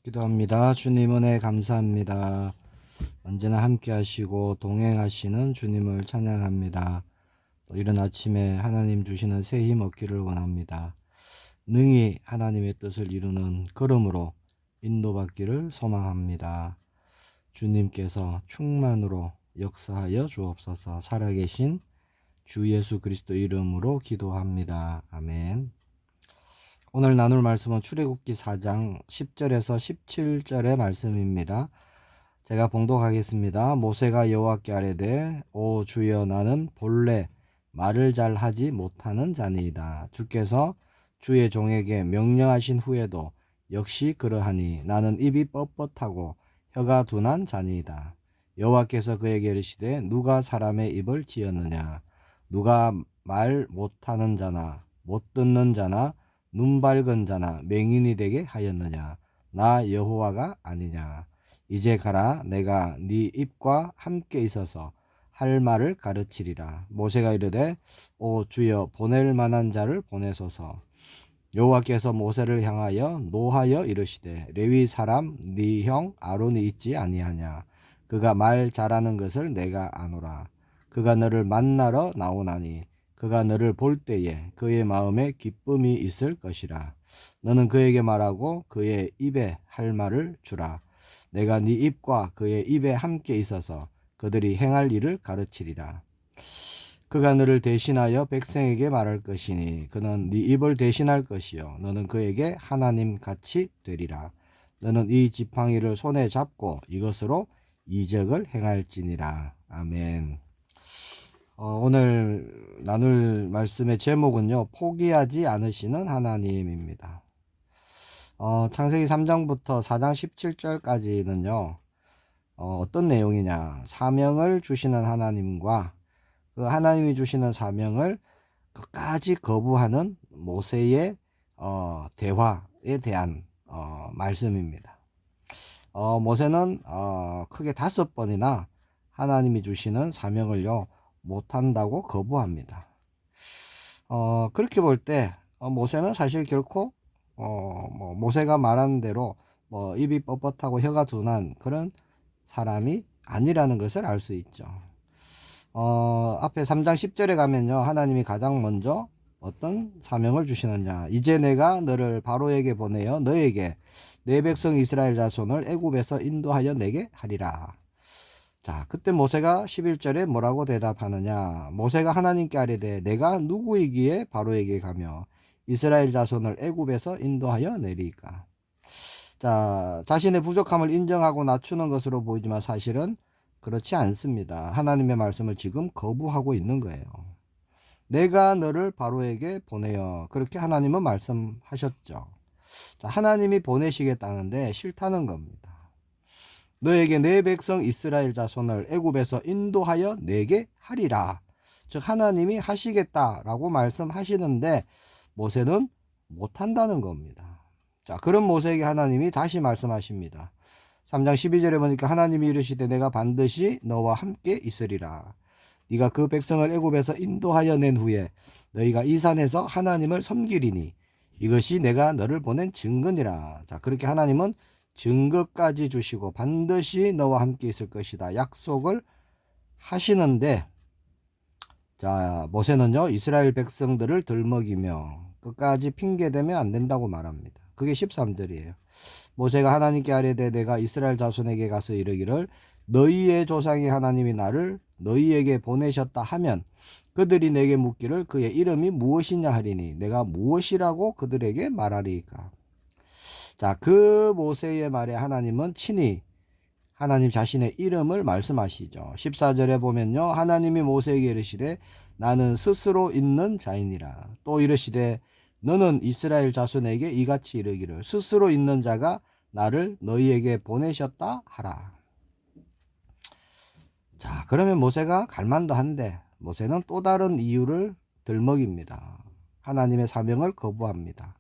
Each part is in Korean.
기도합니다. 주님 은혜 감사합니다. 언제나 함께 하시고 동행하시는 주님을 찬양합니다. 또 이른 아침에 하나님 주시는 새 힘 얻기를 원합니다. 능히 하나님의 뜻을 이루는 걸음으로 인도받기를 소망합니다. 주님께서 충만으로 역사하여 주옵소서. 살아계신 주 예수 그리스도 이름으로 기도합니다. 아멘. 오늘 나눌 말씀은 출애굽기 4장 10절에서 17절의 말씀입니다. 제가 봉독하겠습니다. 모세가 여호와께 아뢰되 오 주여 나는 본래 말을 잘 하지 못하는 자니이다. 주께서 주의 종에게 명령하신 후에도 역시 그러하니 나는 입이 뻣뻣하고 혀가 둔한 자니이다. 여호와께서 그에게 이르시되 누가 사람의 입을 지었느냐? 누가 말 못하는 자나 못 듣는 자나 눈 밝은 자나 맹인이 되게 하였느냐? 나 여호와가 아니냐? 이제 가라. 내가 네 입과 함께 있어서 할 말을 가르치리라. 모세가 이르되 오 주여 보낼 만한 자를 보내소서. 여호와께서 모세를 향하여 노하여 이르시되 레위 사람 네 형 아론이 있지 아니하냐? 그가 말 잘하는 것을 내가 아노라. 그가 너를 만나러 나오나니 그가 너를 볼 때에 그의 마음에 기쁨이 있을 것이라. 너는 그에게 말하고 그의 입에 할 말을 주라. 내가 네 입과 그의 입에 함께 있어서 그들이 행할 일을 가르치리라. 그가 너를 대신하여 백성에게 말할 것이니 그는 네 입을 대신할 것이요 너는 그에게 하나님 같이 되리라. 너는 이 지팡이를 손에 잡고 이것으로 이적을 행할지니라. 아멘. 오늘 나눌 말씀의 제목은요, 포기하지 않으시는 하나님입니다. 창세기 3장부터 4장 17절까지는요, 어떤 내용이냐, 사명을 주시는 하나님과 그 하나님이 주시는 사명을 끝까지 거부하는 모세의 대화에 대한 말씀입니다. 모세는 크게 5번이나 하나님이 주시는 사명을요 못한다고 거부합니다. 그렇게 볼 때 모세는 사실 결코 모세가 말하는 대로 입이 뻣뻣하고 혀가 둔한 그런 사람이 아니라는 것을 알 수 있죠. 앞에 3장 10절에 가면요 하나님이 가장 먼저 어떤 사명을 주시느냐, 이제 내가 너를 바로에게 보내어 너에게 내 백성 이스라엘 자손을 애굽에서 인도하여 내게 하리라. 자, 그때 모세가 11절에 뭐라고 대답하느냐? 모세가 하나님께 아뢰되 내가 누구이기에 바로에게 가며 이스라엘 자손을 애굽에서 인도하여 내리까? 자, 자신의 부족함을 인정하고 낮추는 것으로 보이지만 사실은 그렇지 않습니다. 하나님의 말씀을 지금 거부하고 있는 거예요. 내가 너를 바로에게 보내어, 그렇게 하나님은 말씀하셨죠. 자, 하나님이 보내시겠다는데 싫다는 겁니다. 너에게 내 백성 이스라엘 자손을 애굽에서 인도하여 내게 하리라. 즉 하나님이 하시겠다라고 말씀하시는데 모세는 못한다는 겁니다. 자, 그런 모세에게 하나님이 다시 말씀하십니다. 3장 12절에 보니까 하나님이 이르시되 내가 반드시 너와 함께 있으리라. 네가 그 백성을 애굽에서 인도하여 낸 후에 너희가 이 산에서 하나님을 섬기리니 이것이 내가 너를 보낸 증거니라. 자, 그렇게 하나님은 증거까지 주시고 반드시 너와 함께 있을 것이다 약속을 하시는데, 자, 모세는요 이스라엘 백성들을 들먹이며 끝까지 핑계대면 안 된다고 말합니다. 그게 13절이에요. 모세가 하나님께 아뢰되 내가 이스라엘 자손에게 가서 이르기를 너희의 조상의 하나님이 나를 너희에게 보내셨다 하면 그들이 내게 묻기를 그의 이름이 무엇이냐 하리니 내가 무엇이라고 그들에게 말하리까? 자, 그 모세의 말에 하나님은 친히 하나님 자신의 이름을 말씀하시죠. 14절에 보면요 하나님이 모세에게 이르시되 나는 스스로 있는 자이니라. 또 이르시되 너는 이스라엘 자손에게 이같이 이르기를 스스로 있는 자가 나를 너희에게 보내셨다 하라. 자, 그러면 모세가 갈만도 한데 모세는 또 다른 이유를 들먹입니다. 하나님의 사명을 거부합니다.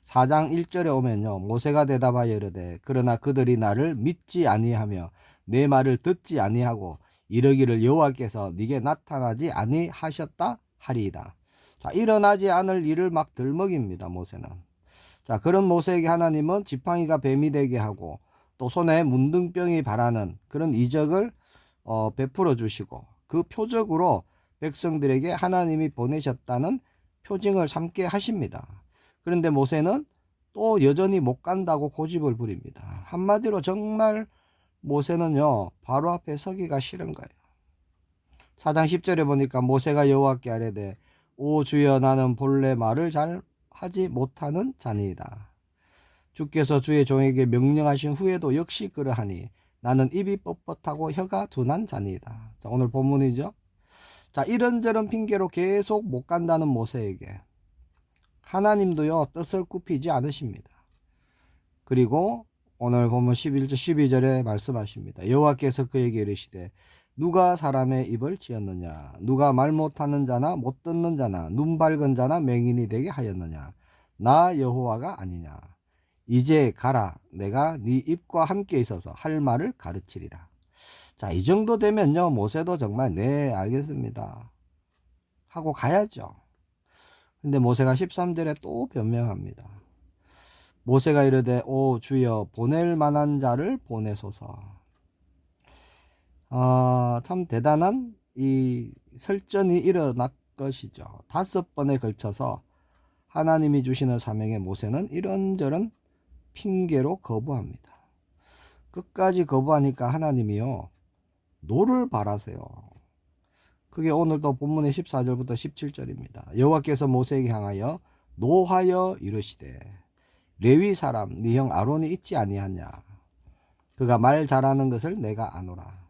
4장 1절에 오면요 모세가 대답하여 이르되 그러나 그들이 나를 믿지 아니하며 내 말을 듣지 아니하고 이르기를 여호와께서 네게 나타나지 아니하셨다 하리이다. 자, 일어나지 않을 일을 막 들먹입니다. 모세는. 자, 그런 모세에게 하나님은 지팡이가 뱀이 되게 하고 또 손에 문둥병이 바라는 그런 이적을 베풀어 주시고 그 표적으로 백성들에게 하나님이 보내셨다는 표징을 삼게 하십니다. 그런데 모세는 또 여전히 못 간다고 고집을 부립니다. 한마디로 정말 모세는요, 바로 앞에 서기가 싫은 거예요. 4장 10절에 보니까 모세가 여호와께 아뢰되 오 주여 나는 본래 말을 잘 하지 못하는 자니이다. 주께서 주의 종에게 명령하신 후에도 역시 그러하니 나는 입이 뻣뻣하고 혀가 둔한 자니이다. 자, 오늘 본문이죠. 자, 이런저런 핑계로 계속 못 간다는 모세에게 하나님도요 뜻을 굽히지 않으십니다. 그리고 오늘 보면 11절 12절에 말씀하십니다. 여호와께서 그에게 이르시되 누가 사람의 입을 지었느냐 누가 말 못하는 자나 못 듣는 자나 눈 밝은 자나 맹인이 되게 하였느냐 나 여호와가 아니냐 이제 가라 내가 네 입과 함께 있어서 할 말을 가르치리라. 자, 이 정도 되면요 모세도 정말 네 알겠습니다 하고 가야죠. 근데 모세가 13절에 또 변명합니다. 모세가 이르되 오 주여 보낼 만한 자를 보내소서. 참 대단한 이 설전이 일어날 것이죠. 5번에 걸쳐서 하나님이 주시는 사명에 모세는 이런저런 핑계로 거부합니다. 끝까지 거부하니까 하나님이요 노를 바라세요. 그게 오늘도 본문의 14절부터 17절입니다. 여호와께서 모세에게 향하여 노하여 이르시되 레위 사람 네 형 아론이 있지 아니하냐 그가 말 잘하는 것을 내가 아노라.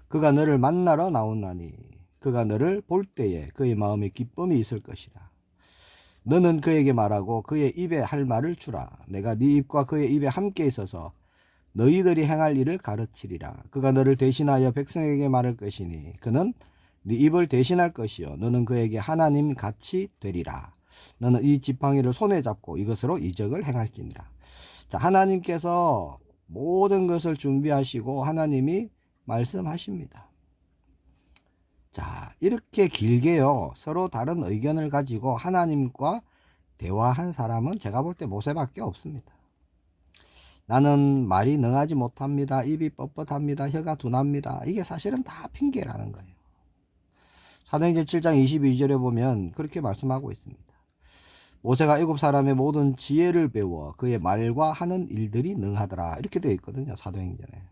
그가 너를 만나러 나오나니 그가 너를 볼 때에 그의 마음에 기쁨이 있을 것이라. 너는 그에게 말하고 그의 입에 할 말을 주라. 내가 네 입과 그의 입에 함께 있어서 너희들이 행할 일을 가르치리라. 그가 너를 대신하여 백성에게 말할 것이니 그는 네 입을 대신할 것이요 너는 그에게 하나님 같이 되리라. 너는 이 지팡이를 손에 잡고 이것으로 이적을 행할지니라. 자, 하나님께서 모든 것을 준비하시고 하나님이 말씀하십니다. 자, 이렇게 길게요 서로 다른 의견을 가지고 하나님과 대화한 사람은 제가 볼 때 모세밖에 없습니다. 나는 말이 능하지 못합니다. 입이 뻣뻣합니다. 혀가 둔합니다. 이게 사실은 다 핑계라는 거예요. 사도행전 7장 22절에 보면 그렇게 말씀하고 있습니다. 모세가 애굽 사람의 모든 지혜를 배워 그의 말과 하는 일들이 능하더라. 이렇게 되어 있거든요. 사도행전에.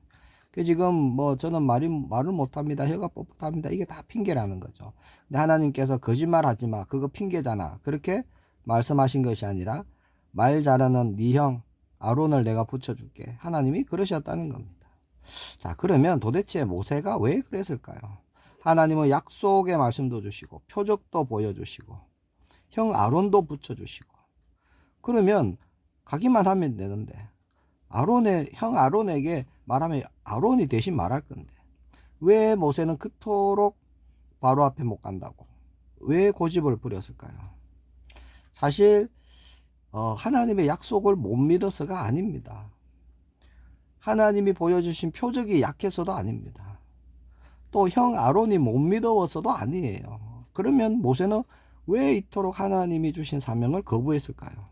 지금 뭐 저는 말을 못합니다. 혀가 뻣뻣합니다. 이게 다 핑계라는 거죠. 근데 하나님께서 거짓말하지 마. 그거 핑계잖아. 그렇게 말씀하신 것이 아니라 말 잘하는 네 형 아론을 내가 붙여줄게. 하나님이 그러셨다는 겁니다. 자, 그러면 도대체 모세가 왜 그랬을까요? 하나님은 약속의 말씀도 주시고 표적도 보여주시고 형 아론도 붙여주시고 그러면 가기만 하면 되는데 형 아론에게 말하면 아론이 대신 말할 건데 왜 모세는 그토록 바로 앞에 못 간다고 왜 고집을 부렸을까요? 사실 하나님의 약속을 못 믿어서가 아닙니다. 하나님이 보여주신 표적이 약해서도 아닙니다. 또 형 아론이 못 믿어서도 아니에요. 그러면 모세는 왜 이토록 하나님이 주신 사명을 거부했을까요?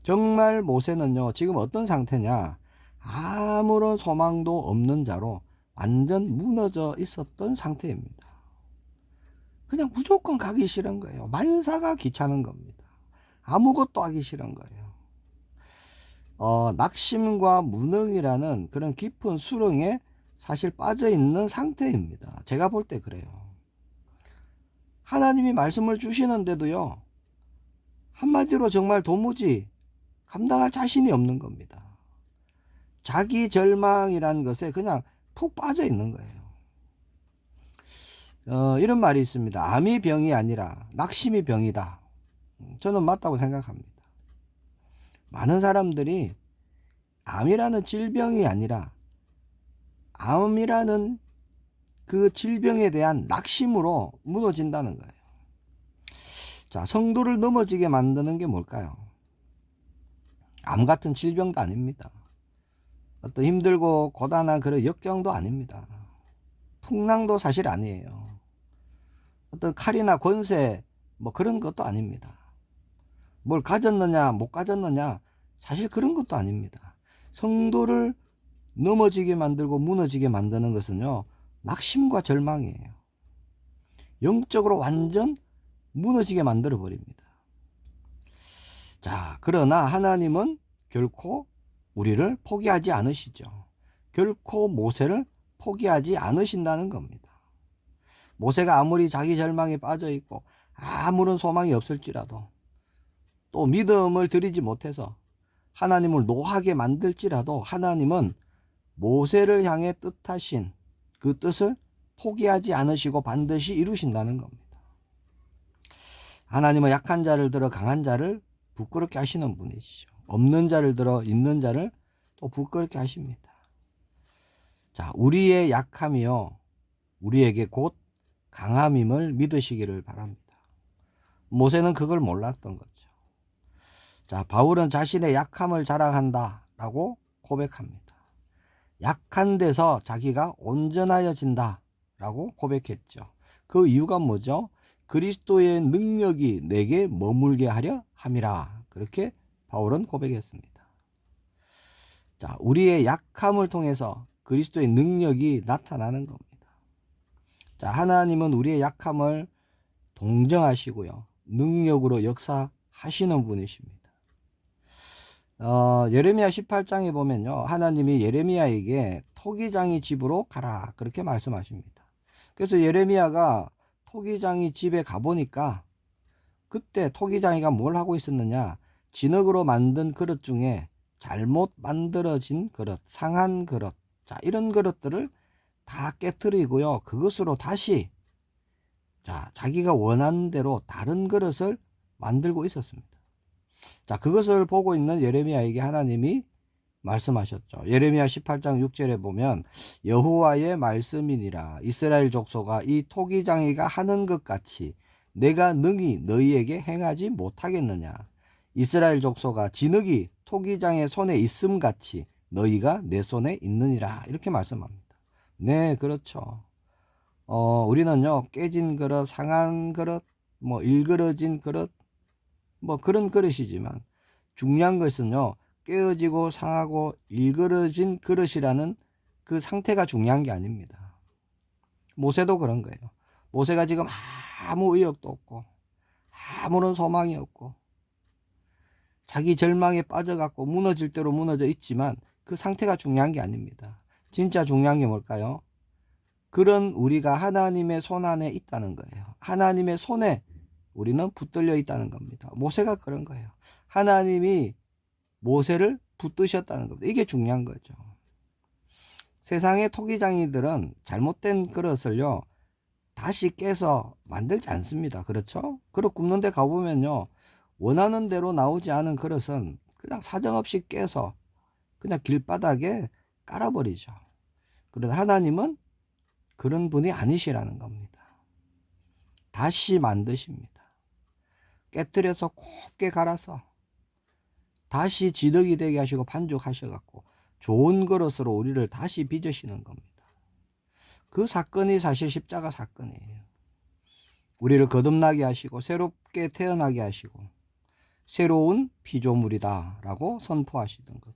정말 모세는요 지금 어떤 상태냐 아무런 소망도 없는 자로 완전 무너져 있었던 상태입니다. 그냥 무조건 가기 싫은 거예요. 만사가 귀찮은 겁니다. 아무것도 하기 싫은 거예요. 낙심과 무능이라는 그런 깊은 수렁에 사실 빠져 있는 상태입니다. 제가 볼 때 그래요. 하나님이 말씀을 주시는데도요 한마디로 정말 도무지 감당할 자신이 없는 겁니다. 자기 절망이라는 것에 그냥 푹 빠져 있는 거예요. 이런 말이 있습니다. 암이 병이 아니라 낙심이 병이다. 저는 맞다고 생각합니다. 많은 사람들이 암이라는 질병이 아니라 암이라는 그 질병에 대한 낙심으로 무너진다는 거예요. 자, 성도를 넘어지게 만드는 게 뭘까요? 암 같은 질병도 아닙니다. 어떤 힘들고 고단한 그런 역경도 아닙니다. 풍랑도 사실 아니에요. 어떤 칼이나 권세 뭐 그런 것도 아닙니다. 뭘 가졌느냐 못 가졌느냐, 사실 그런 것도 아닙니다. 성도를 넘어지게 만들고 무너지게 만드는 것은요, 낙심과 절망이에요. 영적으로 완전 무너지게 만들어 버립니다. 자, 그러나 하나님은 결코 우리를 포기하지 않으시죠. 결코 모세를 포기하지 않으신다는 겁니다. 모세가 아무리 자기 절망에 빠져 있고 아무런 소망이 없을지라도, 또 믿음을 드리지 못해서 하나님을 노하게 만들지라도, 하나님은 모세를 향해 뜻하신 그 뜻을 포기하지 않으시고 반드시 이루신다는 겁니다. 하나님은 약한 자를 들어 강한 자를 부끄럽게 하시는 분이시죠. 없는 자를 들어 있는 자를 또 부끄럽게 하십니다. 자, 우리의 약함이요, 우리에게 곧 강함임을 믿으시기를 바랍니다. 모세는 그걸 몰랐던 거죠. 자, 바울은 자신의 약함을 자랑한다 라고 고백합니다. 약한 데서 자기가 온전하여진다 라고 고백했죠. 그 이유가 뭐죠? 그리스도의 능력이 내게 머물게 하려 함이라, 그렇게 바울은 고백했습니다. 자, 우리의 약함을 통해서 그리스도의 능력이 나타나는 겁니다. 자, 하나님은 우리의 약함을 동정하시고요, 능력으로 역사하시는 분이십니다. 예레미야 18장에 보면요, 하나님이 예레미야에게 토기장이 집으로 가라, 그렇게 말씀하십니다. 그래서 예레미야가 토기장이 집에 가보니까, 그때 토기장이가 뭘 하고 있었느냐, 진흙으로 만든 그릇 중에 잘못 만들어진 그릇, 상한 그릇, 자, 이런 그릇들을 다 깨트리고요, 그것으로 다시, 자, 자기가 원하는 대로 다른 그릇을 만들고 있었습니다. 자, 그것을 보고 있는 예레미야에게 하나님이 말씀하셨죠. 예레미야 18장 6절에 보면, 여호와의 말씀이니라, 이스라엘 족속아, 이 토기장이가 하는 것 같이 내가 능히 너희에게 행하지 못하겠느냐. 이스라엘 족속아, 진흙이 토기장의 손에 있음 같이 너희가 내 손에 있느니라, 이렇게 말씀합니다. 네, 그렇죠. 우리는요, 깨진 그릇, 상한 그릇, 뭐 일그러진 그릇, 뭐 그런 그릇이지만, 중요한 것은요, 깨어지고 상하고 일그러진 그릇이라는 그 상태가 중요한 게 아닙니다. 모세도 그런 거예요. 모세가 지금 아무 의욕도 없고 아무런 소망이 없고 자기 절망에 빠져갖고 무너질 대로 무너져 있지만, 그 상태가 중요한 게 아닙니다. 진짜 중요한 게 뭘까요? 그런 우리가 하나님의 손 안에 있다는 거예요. 하나님의 손에 우리는 붙들려 있다는 겁니다. 모세가 그런 거예요. 하나님이 모세를 붙드셨다는 겁니다. 이게 중요한 거죠. 세상의 토기장이들은 잘못된 그릇을요, 다시 깨서 만들지 않습니다. 그렇죠? 그릇 굽는 데 가보면요, 원하는 대로 나오지 않은 그릇은 그냥 사정없이 깨서 그냥 길바닥에 깔아버리죠. 그런데 하나님은 그런 분이 아니시라는 겁니다. 다시 만드십니다. 깨트려서 곱게 갈아서 다시 지덕이 되게 하시고 반죽하셔갖고 좋은 그릇으로 우리를 다시 빚으시는 겁니다. 그 사건이 사실 십자가 사건이에요. 우리를 거듭나게 하시고 새롭게 태어나게 하시고 새로운 피조물이다 라고 선포하시던 거죠.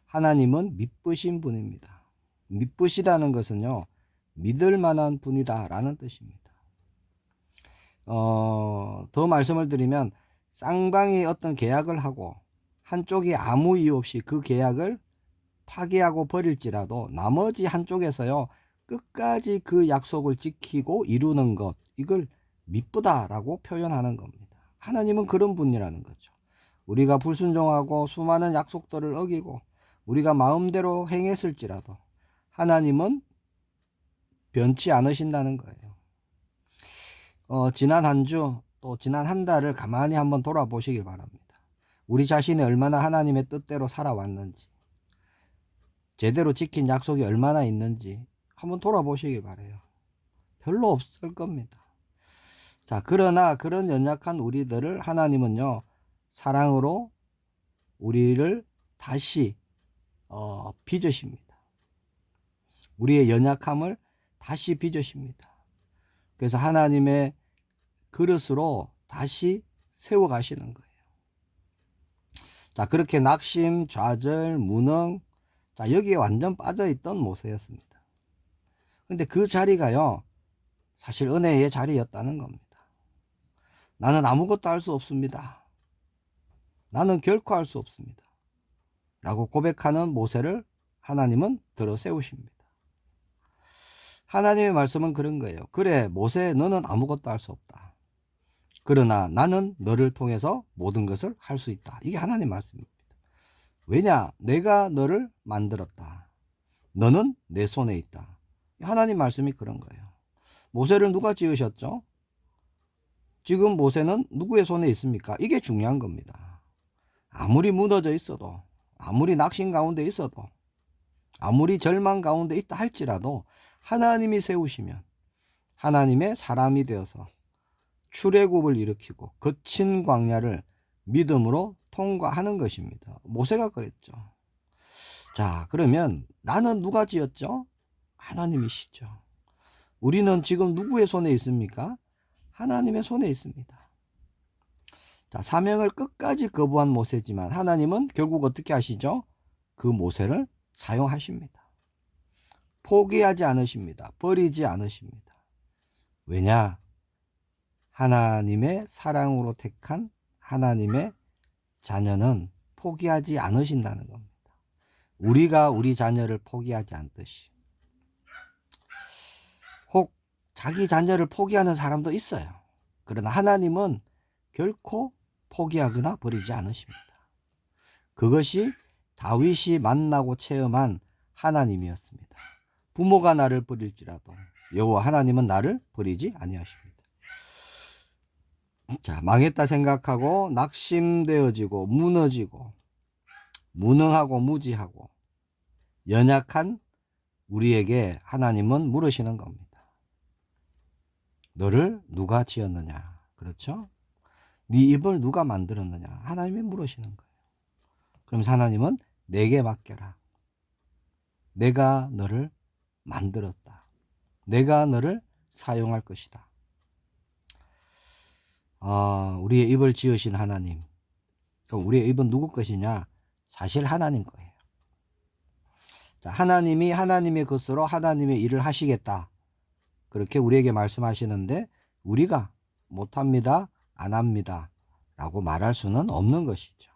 하나님은 미쁘신 분입니다. 미쁘시다는 것은요, 믿을 만한 분이다 라는 뜻입니다. 더 말씀을 드리면, 쌍방이 어떤 계약을 하고 한쪽이 아무 이유 없이 그 계약을 파기하고 버릴지라도 나머지 한쪽에서요, 끝까지 그 약속을 지키고 이루는 것, 이걸 미쁘다라고 표현하는 겁니다. 하나님은 그런 분이라는 거죠. 우리가 불순종하고 수많은 약속들을 어기고 우리가 마음대로 행했을지라도 하나님은 변치 않으신다는 거예요. 지난 한 주, 또 지난 한 달을 가만히 한번 돌아보시길 바랍니다. 우리 자신이 얼마나 하나님의 뜻대로 살아왔는지, 제대로 지킨 약속이 얼마나 있는지 한번 돌아보시길 바라요. 별로 없을 겁니다. 자, 그러나 그런 연약한 우리들을 하나님은요, 사랑으로 우리를 다시 빚으십니다. 우리의 연약함을 다시 빚으십니다. 그래서 하나님의 그릇으로 다시 세워가시는 거예요. 자, 그렇게 낙심, 좌절, 무능, 자, 여기에 완전 빠져있던 모세였습니다. 근데 그 자리가요, 사실 은혜의 자리였다는 겁니다. 나는 아무것도 할 수 없습니다. 나는 결코 할 수 없습니다. 라고 고백하는 모세를 하나님은 들어 세우십니다. 하나님의 말씀은 그런 거예요. 그래, 모세, 너는 아무것도 할 수 없다. 그러나 나는 너를 통해서 모든 것을 할 수 있다. 이게 하나님 말씀입니다. 왜냐? 내가 너를 만들었다. 너는 내 손에 있다. 하나님 말씀이 그런 거예요. 모세를 누가 지으셨죠? 지금 모세는 누구의 손에 있습니까? 이게 중요한 겁니다. 아무리 무너져 있어도, 아무리 낙심 가운데 있어도, 아무리 절망 가운데 있다 할지라도 하나님이 세우시면 하나님의 사람이 되어서 출애굽을 일으키고 거친 광야를 믿음으로 통과하는 것입니다. 모세가 그랬죠. 자, 그러면 나는 누가 지었죠? 하나님이시죠. 우리는 지금 누구의 손에 있습니까? 하나님의 손에 있습니다. 자, 사명을 끝까지 거부한 모세지만 하나님은 결국 어떻게 하시죠? 그 모세를 사용하십니다. 포기하지 않으십니다. 버리지 않으십니다. 왜냐? 하나님의 사랑으로 택한 하나님의 자녀는 포기하지 않으신다는 겁니다. 우리가 우리 자녀를 포기하지 않듯이. 혹 자기 자녀를 포기하는 사람도 있어요. 그러나 하나님은 결코 포기하거나 버리지 않으십니다. 그것이 다윗이 만나고 체험한 하나님이었습니다. 부모가 나를 버릴지라도 여호와 하나님은 나를 버리지 아니하십니다. 자, 망했다 생각하고 낙심되어지고 무너지고 무능하고 무지하고 연약한 우리에게 하나님은 물으시는 겁니다. 너를 누가 지었느냐? 그렇죠? 네 입을 누가 만들었느냐? 하나님이 물으시는 거예요. 그러면서 하나님은 내게 맡겨라. 내가 너를 만들었다. 내가 너를 사용할 것이다. 우리의 입을 지으신 하나님. 그럼 우리의 입은 누구 것이냐? 사실 하나님 거예요. 자, 하나님이 하나님의 것으로 하나님의 일을 하시겠다. 그렇게 우리에게 말씀하시는데 우리가 못합니다, 안 합니다 라고 말할 수는 없는 것이죠.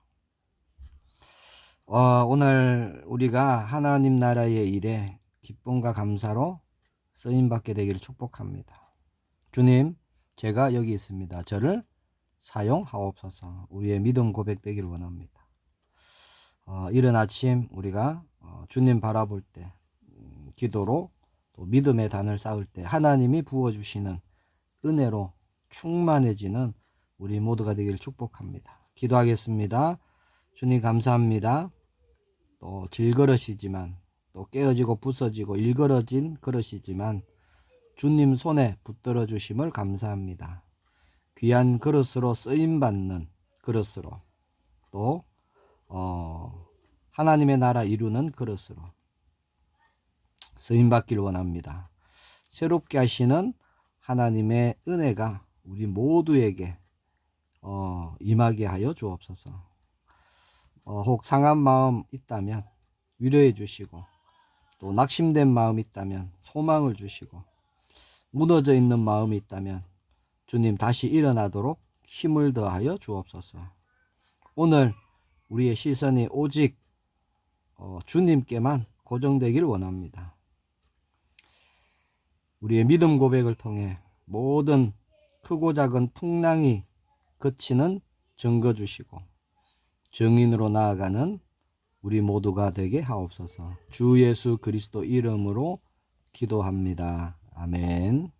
오늘 우리가 하나님 나라의 일에 기쁨과 감사로 쓰임받게 되기를 축복합니다. 주님, 제가 여기 있습니다. 저를 사용하옵소서. 우리의 믿음 고백되기를 원합니다. 이른 아침 우리가 주님 바라볼 때 기도로 또 믿음의 단을 쌓을 때 하나님이 부어주시는 은혜로 충만해지는 우리 모두가 되기를 축복합니다. 기도하겠습니다. 주님 감사합니다. 또 질그릇이지만 또 깨어지고 부서지고 일그러진 그릇이지만 주님 손에 붙들어 주심을 감사합니다. 귀한 그릇으로 쓰임받는 그릇으로 또 하나님의 나라 이루는 그릇으로 쓰임받기를 원합니다. 새롭게 하시는 하나님의 은혜가 우리 모두에게 임하게 하여 주옵소서. 혹 상한 마음 있다면 위로해 주시고 또 낙심된 마음 있다면 소망을 주시고 무너져 있는 마음이 있다면 주님 다시 일어나도록 힘을 더하여 주옵소서. 오늘 우리의 시선이 오직 주님께만 고정되기를 원합니다. 우리의 믿음 고백을 통해 모든 크고 작은 풍랑이 그치는 증거 주시고 증인으로 나아가는 우리 모두가 되게 하옵소서. 주 예수 그리스도 이름으로 기도합니다. 아멘.